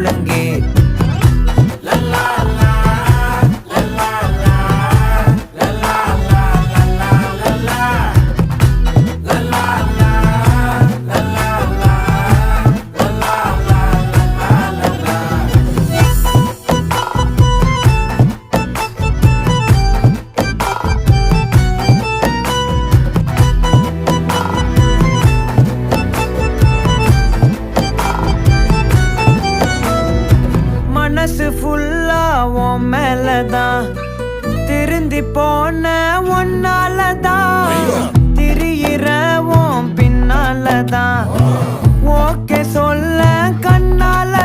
முழங்கு. மனசு ஃபுல்லா உன் மேலதான், திருந்தி போன ஒன்னாலதான், திரியிற உன் பின்னாலதான், ஓகே சொல்ல கண்ணால